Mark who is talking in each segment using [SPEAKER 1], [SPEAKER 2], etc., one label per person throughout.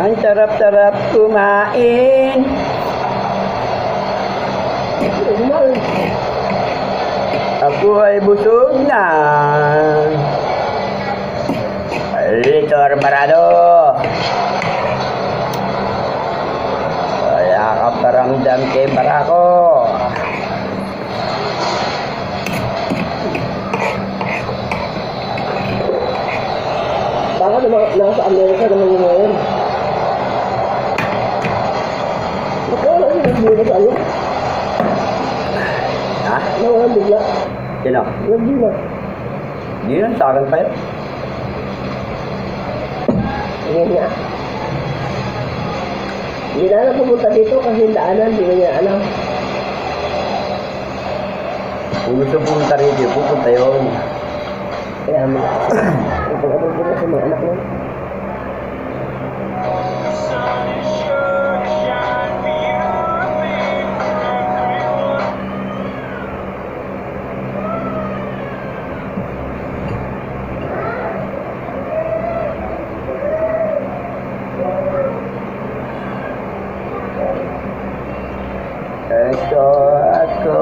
[SPEAKER 1] Ang sarap-sarap kumain. Ako ay busog na. Litor Barado. Wala ka paramdam kay Barako.
[SPEAKER 2] Baka naman nasa Amerika naman yung ngayon. Baka wala yung nagbila sa ano?
[SPEAKER 1] Ha?
[SPEAKER 2] Nawalan bigla.
[SPEAKER 1] Sino?
[SPEAKER 2] Nagbila.
[SPEAKER 1] Hindi yun, sa akin pa yun.
[SPEAKER 2] Ngayon nga. Hindi na lang pumunta dito kasi daanan, hindi na niya alam.
[SPEAKER 1] Kung gusto pumunta rito, pupunta yun.
[SPEAKER 2] Kaya mo na. Pag-abot ko na sa mga anak mo.
[SPEAKER 1] Ito ako,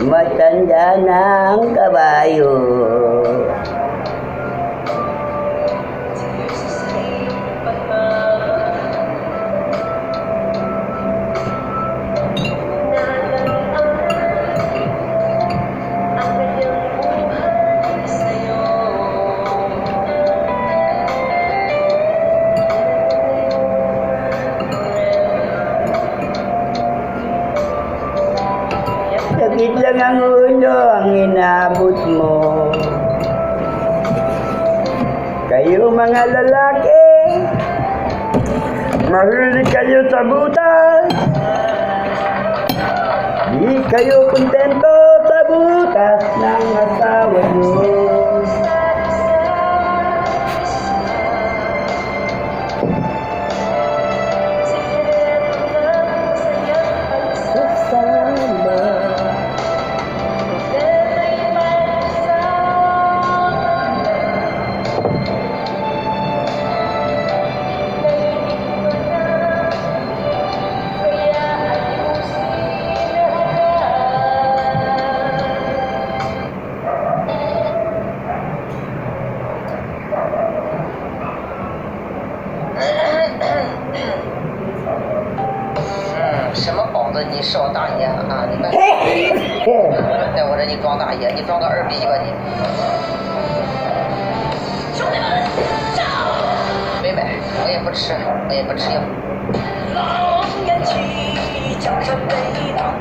[SPEAKER 1] matanda ng kabayo. Sakit lang ang ulo ang inabot mo. Kayo mga lalaki, mahuli kayo sa butas. Di kayo kontento sa butas ng asawa nyo.
[SPEAKER 3] 什么包子？你少大爷啊！你看，在我这你装大爷，你装个二逼吧你！兄弟们，上！没买，我也不吃，我也不吃药。狼烟起，江山北荡。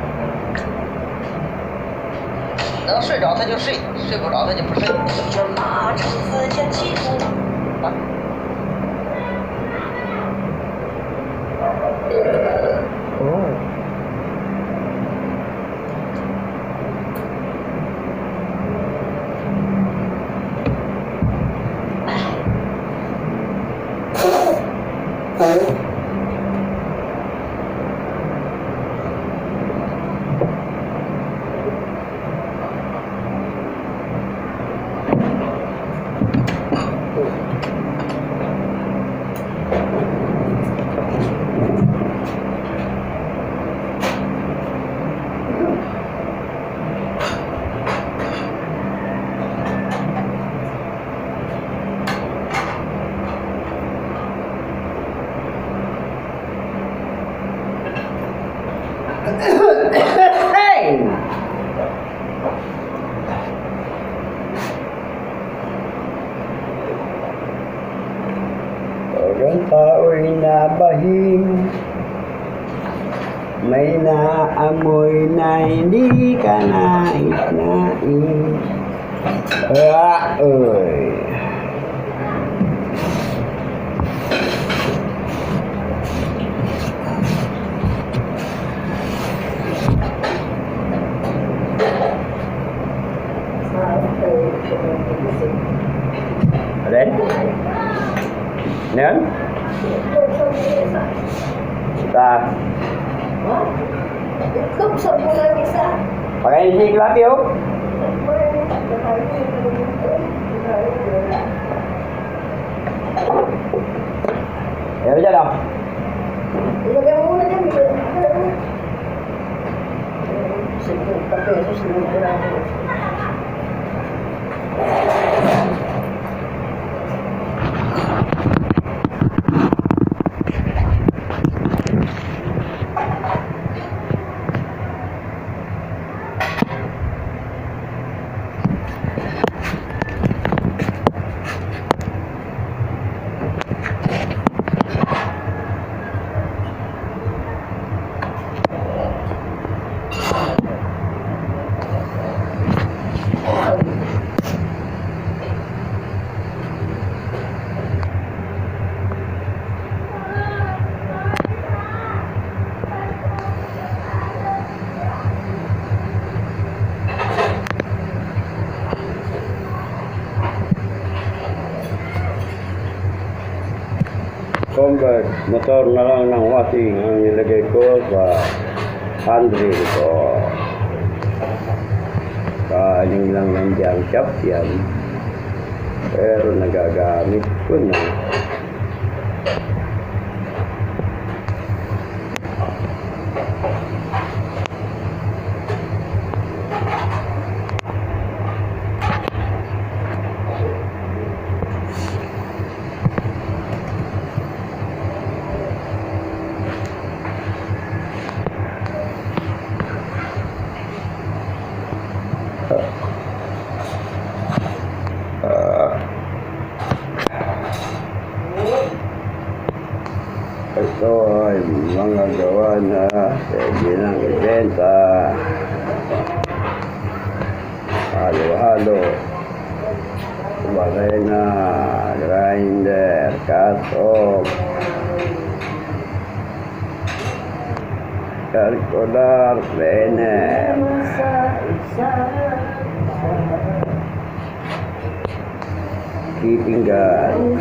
[SPEAKER 3] 能睡着他就睡，睡不着他就不睡。这马场自见其图。啊。Ang tao'y nabahing, may naamoy na hindi ka nais-nais. Oy. Alin? Yan? Kita. Pakai si Klap yuk.
[SPEAKER 2] convert motor na lang ng washing ang nilagay ko sa handle ko. Kaling lang ng junk shop yan. Pero nagagamit ko na. Ito ay mga gawa na pwede nang ibenta. Halo-halo. Barena, grinder, cut-off, circular, planer. Keeping gun.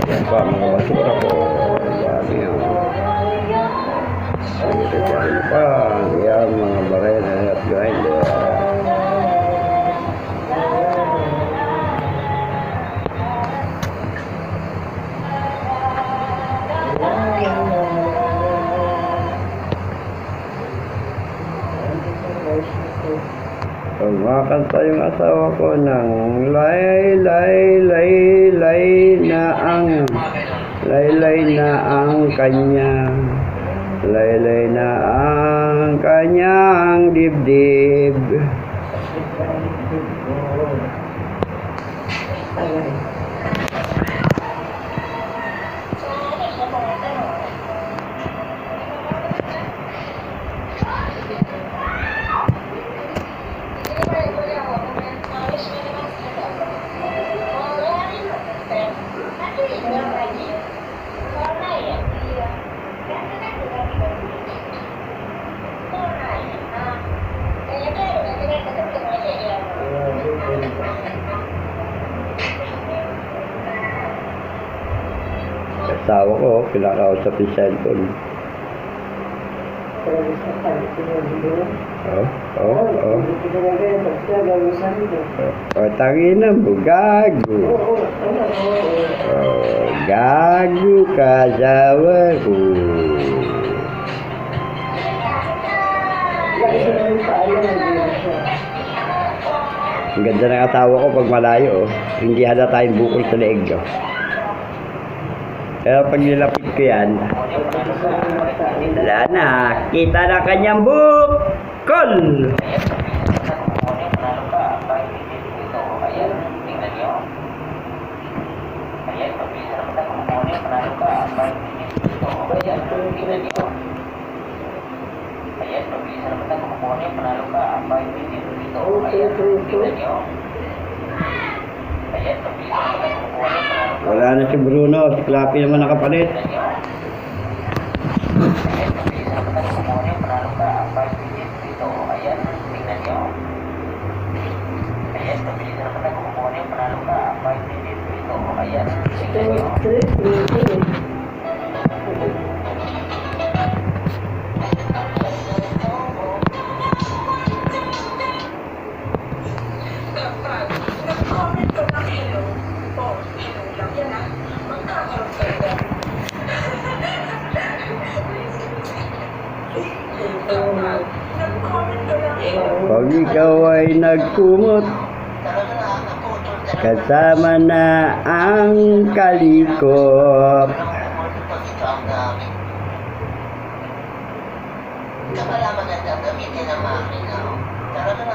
[SPEAKER 2] Yan pa mga basura ko. Dami ang sanitizer pa. Yan mga barena at grinder. Kumakanta yung asawa ko ng lay na ang kanya, lay na ang kanyang dibdib. Asawa ko, kinakausap yung cellphone. Tangin na mo, gago. Gago ka, asawa ko. Ang ganda ng asawa ko pag malayo. Hindi hada tayong bukol sa leeg. Pero pag nilapit ko yan, wala na. Kita na kanyang bukol. Wala na si Bruno, si Clappy naman nakapalit. Pag ikaw ay nagkumot, kasama na ang kalikot.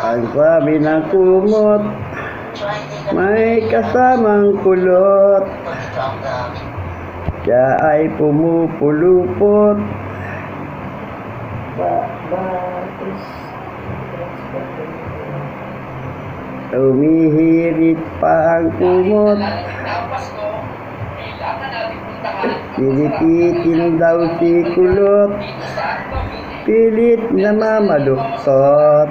[SPEAKER 2] Ang sabi ng kumot, may kasamang kulot. Siya ay pumupulupot
[SPEAKER 1] Batis.
[SPEAKER 2] Umihirit pa ang kumot. Pinipitin daw si kulot. Pilit na mamaduktot.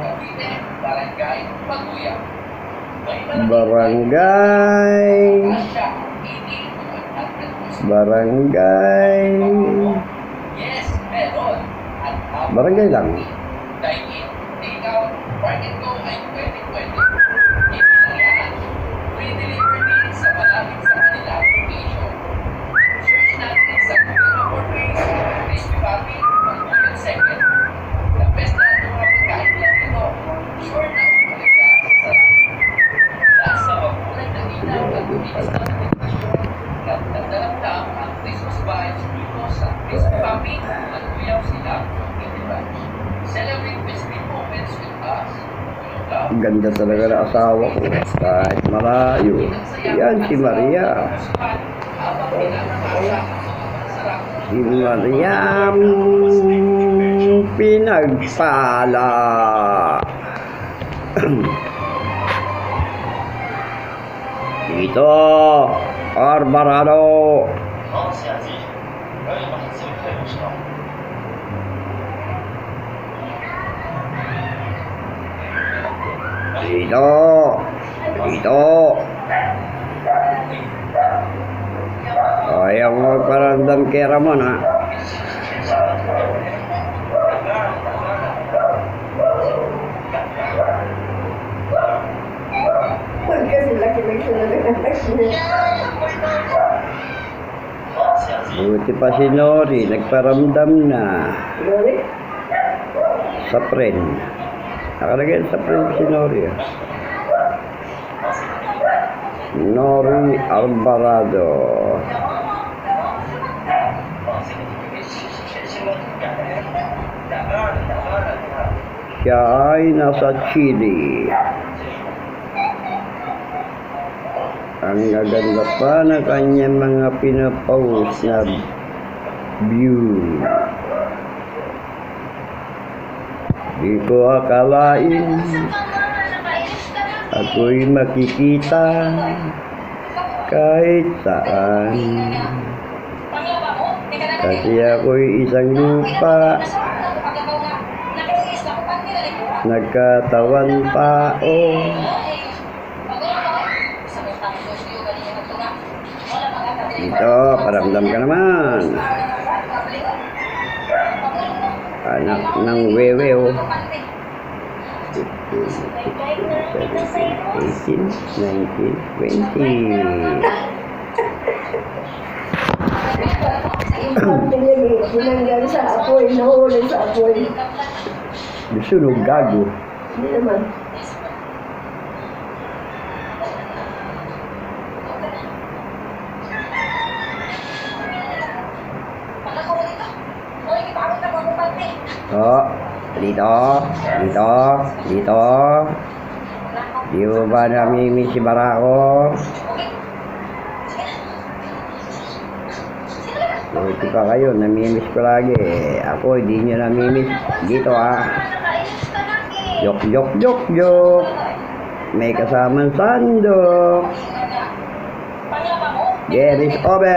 [SPEAKER 2] Barangay. Barangay. Barangay lang. Ang ganda talaga ng asawa ko kahit malayo. Yan si Maria. Si Mariam pinagpala. Dito, Alvarado. Dito. Dito. Ayaw mo magparamdam kay Ramon, ha?
[SPEAKER 1] Huwag kasi laki-laki na nag-anak.
[SPEAKER 2] Buti pa si Nori, nagparamdam na.
[SPEAKER 1] Lori?
[SPEAKER 2] Sa friend. Nakalagay sa friend si Nori. Nori Alvarado. Siya ay nasa Chile. Ang gaganda pa ng kanyang mga pinapost na view. Di ko akalain ako'y makikita kahit saan. Kasi ako'y isang lupa, nagkatawan tao. Dito, paramdam ka naman. Anak ng wewe, oh. 18, 19, 20.
[SPEAKER 1] Binanggan sa apoy, nahuli sa apoy.
[SPEAKER 2] Sunog, gago.
[SPEAKER 1] Hindi naman.
[SPEAKER 2] Oh, dito, dito, dito. Di mo ba namimiss si Barako? Buti pa kayo, namimiss ko lagi. Ako, hindi nyo namimiss. Dito, ah. Jok, jok, jok, jok. May kasamang sandok. Get it over.